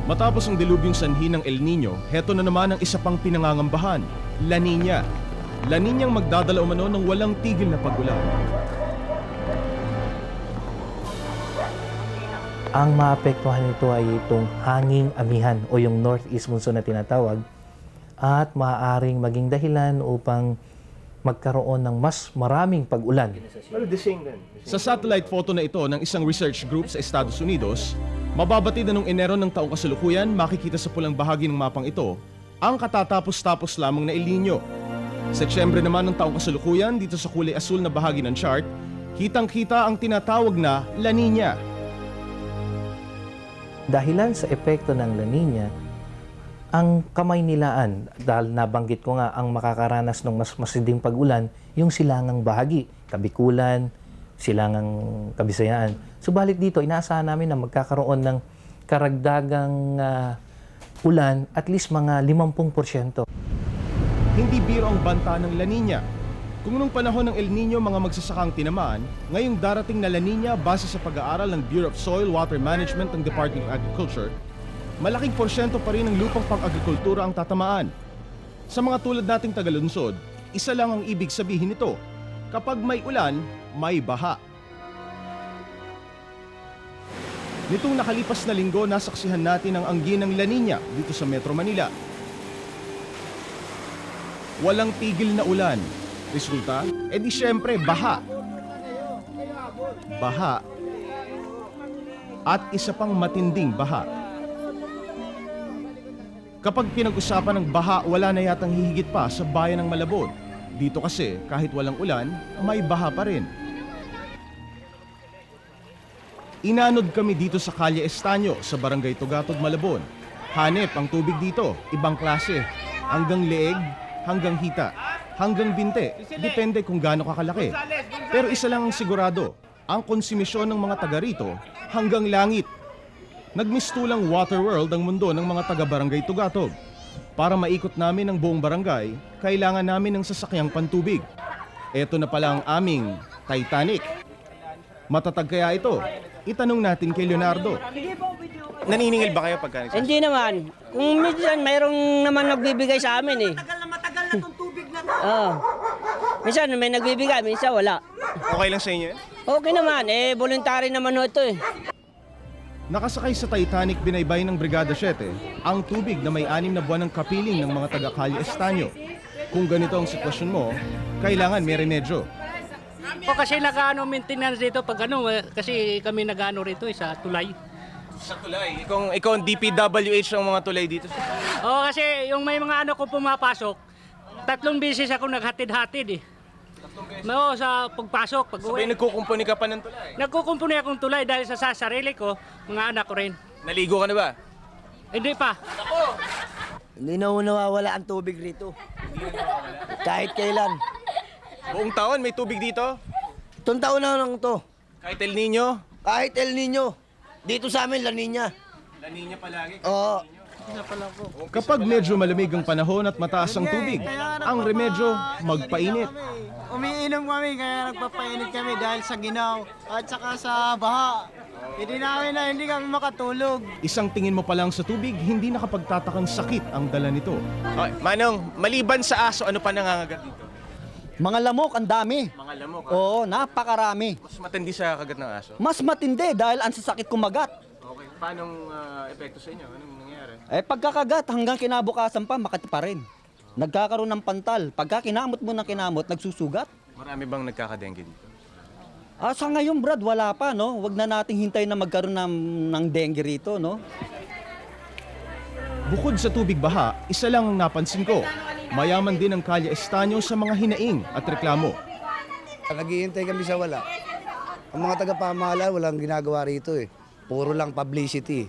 Matapos ang dilubyong sanhi ng El Nino, heto na naman ang isa pang pinangangambahan, La Nina. La Ninang magdadala umano ng walang tigil na pag-ulan. Ang maapektuhan nito ay itong hanging amihan o yung northeast monsoon na tinatawag at maaaring maging dahilan upang magkaroon ng mas maraming pag-ulan. Sa satellite photo na ito ng isang research group sa Estados Unidos, mababatid na noong Enero ng taong kasalukuyan, makikita sa pulang bahagi ng mapang ito ang katatapos-tapos lamang na El Nino. Setyembre naman ng taong kasalukuyan, dito sa kulay asul na bahagi ng chart, kitang-kita ang tinatawag na La Nina. Dahilan sa epekto ng La Nina, ang Kamaynilaan, dahil nabanggit ko nga ang makakaranas ng mas masiding pag-ulan, yung silangang bahagi, Kabikulan, silangang Kabisayaan. Subalit dito, inaasahan namin na magkakaroon ng karagdagang ulan at least mga 50%. Hindi biro ang banta ng La Nina. Kung nung panahon ng El Nino mga magsasakang tinamaan, ngayong darating na La Nina base sa pag-aaral ng Bureau of Soil, Water Management ng Department of Agriculture, malaking porsyento pa rin ng lupang pang-agrikultura ang tatamaan. Sa mga tulad nating tagalunsod, isa lang ang ibig sabihin nito. Kapag may ulan, may baha. Nitong nakalipas na linggo, nasaksihan natin ang anggi ng La Nina dito sa Metro Manila. Walang tigil na ulan. Resulta, edi syempre baha. Baha. At isa pang matinding baha. Kapag pinag-usapan ng baha, wala na yatang hihigit pa sa bayan ng Malabon. Dito kasi, kahit walang ulan, may baha pa rin. Inanod kami dito sa Calle Estaño sa Barangay Tugatog, Malabon. Hanep ang tubig dito, ibang klase. Hanggang leeg, hanggang hita, hanggang binte. Depende kung gaano kakalaki. Pero isa lang ang sigurado, ang konsumisyon ng mga taga rito hanggang langit. Nagmistulang water world ang mundo ng mga taga-barangay Tugatog. Para maikot namin ang buong barangay, kailangan namin ng sasakyang pantubig. Ito na pala ang aming Titanic. Matatag kaya ito? Itanong natin kay Leonardo. Naniningil ba kayo pagka nagsasakyan? Hindi naman. Kung minsan, mayroong naman nagbibigay sa amin eh. Matagal na tong tubig na to. Oo. Minsan may nagbibigay, minsan wala. Okay lang sa inyo? Okay naman, voluntary naman ho ito eh. Nakasakay sa Titanic binaybay ng Brigada 7 ang tubig na may 6 na buwan ng kapiling ng mga taga-Calle Estaño. Kung ganito ang sitwasyon mo, kailangan may remedyo. O kasi maintenance dito pag kasi kami rito sa tulay. Sa tulay? Ikaw ang DPWH ng mga tulay dito? O kasi yung may mga ko pumapasok, 3 beses ako naghatid-hatid eh. No, sa pagpasok, Sabay nagkukumpuni ka pa ng tulay? Nagkukumpuni akong tulay dahil sa sarili ko, mga anak ko rin. Naligo ka na ba? Hindi pa. Hindi na nawawala ang tubig rito. Kahit kailan. Buong taon may tubig dito? Itong taon na lang to. Kahit El Nino? Kahit El Nino. Dito sa amin, La Nina. La Nina palagi? Oo. Kapag medyo malamig ang panahon at mataas ang tubig, ang remedyo magpainit. Umiinom kami kaya nagpapainit kami dahil sa ginaw at saka sa baha. Hindi namin na hindi kami makatulog. Isang tingin mo pa lang sa tubig, hindi nakapagtatakang sakit ang dala nito. Okay, Manong, maliban sa aso, ano pa nangangagat dito? Mga lamok, ang dami. Mga lamok. Oo, napakarami. Mas matindi sa kagat ng aso? Mas matindi dahil ang sasakit kumagat. Okay. Paanong epekto sa inyo? Anong nangyayari? Pagkakagat hanggang kinabukasan pa, makati pa rin. Nagkakaroon ng pantal. Pagka kinamot mo ng kinamot, nagsusugat. Marami bang nagkakadengge dito? Sa ngayon, Brad, wala pa, no? Huwag na nating hintayin na magkaroon ng dengue rito, no? Bukod sa tubig baha, isa lang ang napansin ko. Mayaman din ang Calle Estaño sa mga hinaing at reklamo. Naghihintay kami sa wala. Ang mga taga-pamahala, walang ginagawa rito eh. Puro lang publicity.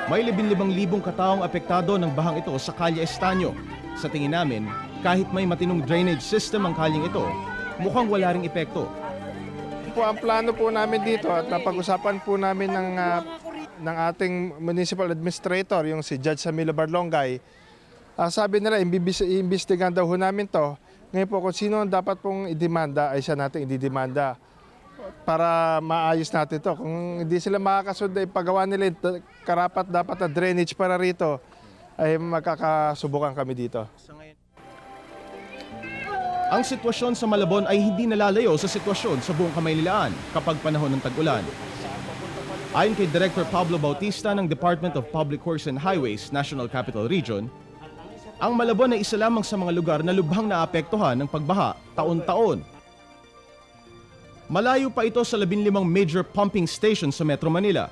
May 15,000 kataong apektado ng bahang ito sa Calle Estaño. Sa tingin namin, kahit may matinong drainage system ang kalyeng ito, mukhang wala ring epekto. Ang plano po namin dito at napag-usapan po namin ng ating municipal administrator, yung si Judge Samilo Barlongay, sabi nila, iimbestigahan daw ho namin to. Ngayon po, kung sino ang dapat pong idemanda, ay siya natin ididemanda. para maayos natin to. Kung hindi sila makakasunod, ipagawa nila yung karapat dapat na drainage para rito, ay magkakasubukan kami dito. Ang sitwasyon sa Malabon ay hindi nalalayo sa sitwasyon sa buong Kamaynilaan kapag panahon ng tag-ulan. Ayon kay Director Pablo Bautista ng Department of Public Works and Highways, National Capital Region, ang Malabon ay isa lamang sa mga lugar na lubhang naapektuhan ng pagbaha taon-taon. Malayo pa ito sa 15 major pumping stations sa Metro Manila.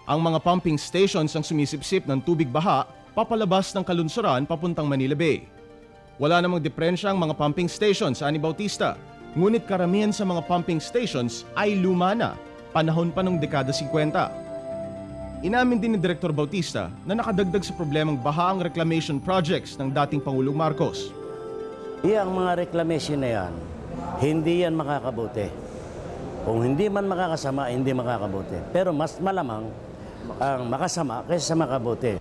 Ang mga pumping stations ang sumisipsip ng tubig baha papalabas ng kalunsuran papuntang Manila Bay. Wala namang diferensya ang mga pumping stations, ani Bautista, ngunit karamihan sa mga pumping stations ay luma na, panahon pa ng dekada 50. Inamin din ni Director Bautista na nakadagdag sa problemang baha ang reclamation projects ng dating Pangulong Marcos. Ang mga reclamation na yan, hindi yan makakabuti. Kung hindi man makakasama, hindi makakabuti. Pero mas malamang ang makasama kaysa sa makabuti.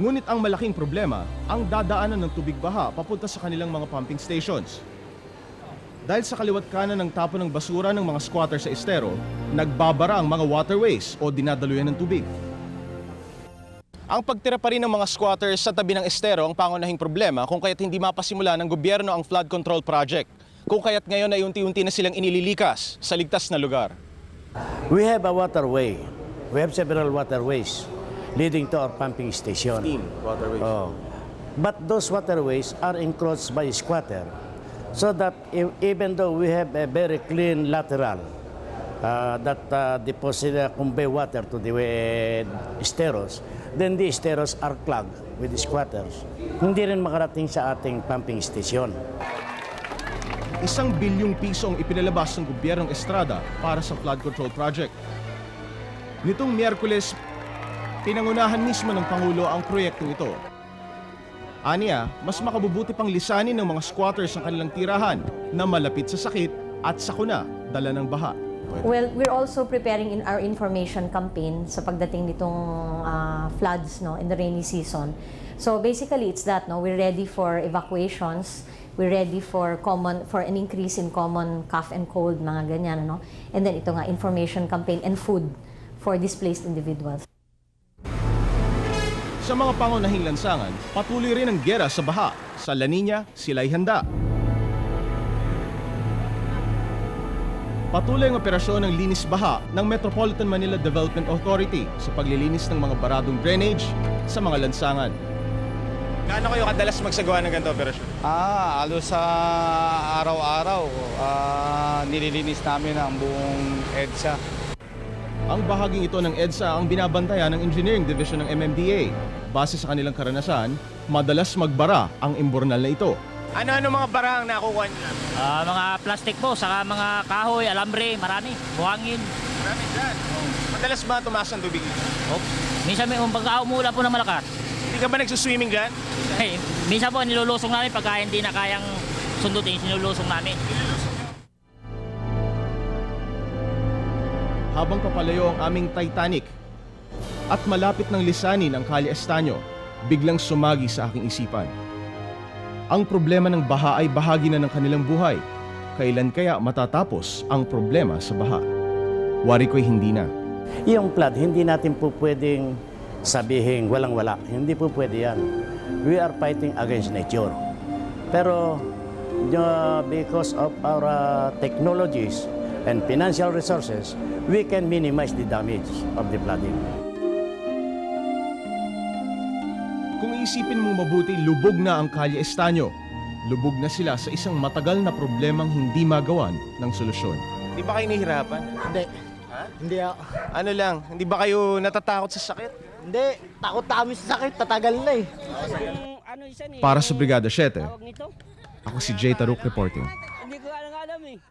Ngunit ang malaking problema, ang dadaanan ng tubig baha papunta sa kanilang mga pumping stations. Dahil sa kaliwat kanan ng tapon ng basura ng mga squatter sa estero, nagbabara ang mga waterways o dinadaluyan ng tubig. Ang pagtira pa rin ng mga squatters sa tabi ng estero ang pangunahing problema kung kaya't hindi mapasimula ng gobyerno ang flood control project. Kung kaya't ngayon ay unti-unti na silang inililikas sa ligtas na lugar. We have a waterway. We have several waterways leading to our pumping station. Waterways. Oh. But those waterways are encroached by squatter. So that even though we have a very clean lateral that deposit convey water to the esteros, then the esteros are clogged with the squatters. Hindi rin makarating sa ating pumping station. 1 bilyong piso ang ipinalabas ng gobyernong Estrada para sa flood control project. Nitong Miyerkules, pinangunahan mismo ng Pangulo ang proyektong ito. Aniya, mas makabubuti pang lisanin ng mga squatters ang kanilang tirahan na malapit sa sakit at sakuna dala ng baha. Well, we're also preparing in our information campaign sa pagdating nitong floods in the rainy season. So basically, it's that we're ready for evacuations, we're ready for an increase in common cough and cold, mga ganyan, and then ito nga information campaign and food for displaced individuals. Sa mga pangunahing lansangan, patuloy rin ang giyera sa baha. Sa La Nina, sila'y handa. Patuloy ang operasyon ng linis baha ng Metropolitan Manila Development Authority sa paglilinis ng mga baradong drainage sa mga lansangan. Gaano kayo kadalas magsagawa ng ganito operasyon? Halos sa araw-araw, nililinis namin ang buong EDSA. Ang bahaging ito ng EDSA ang binabantayan ng Engineering Division ng MMDA. Base sa kanilang karanasan, madalas magbara ang imbornal na ito. Ano-ano mga bara ang nakukuha niyo? Mga plastic po, saka mga kahoy, alambre, marami, buhangin. Marami dyan. Madalas ba tumaas ang tubig dito? Minsan may umulan po na malakas. Hindi ka ba nagsuswimming dyan? Minsan po nilulusong namin pagka hindi na kayang sundutin, nilulusong namin. Habang papalayo ang aming Titanic at malapit ng lisanin ang Calle Estaño, biglang sumagi sa aking isipan. Ang problema ng baha ay bahagi na ng kanilang buhay. Kailan kaya matatapos ang problema sa baha? Wari ko'y hindi na. Yung flood, hindi natin po pwedeng sabihin walang-wala. Hindi po pwede yan. We are fighting against nature. Pero because of our technologies and financial resources, we can minimize the damage of the flooding. Kung iisipin mo mabuti, lubog na ang Calle Estaño. Lubog na sila sa isang matagal na problemang hindi magawan ng solusyon. Hindi ba kayo nahihirapan? Hindi. Ha? Hindi ako. Ano lang, hindi ba kayo natatakot sa sakit? Hindi. Takot na kami sa sakit. Tatagal na eh. Para sa Brigada 7, Tawag nito? ako si Jay Taruk reporting. Hindi ko alam eh.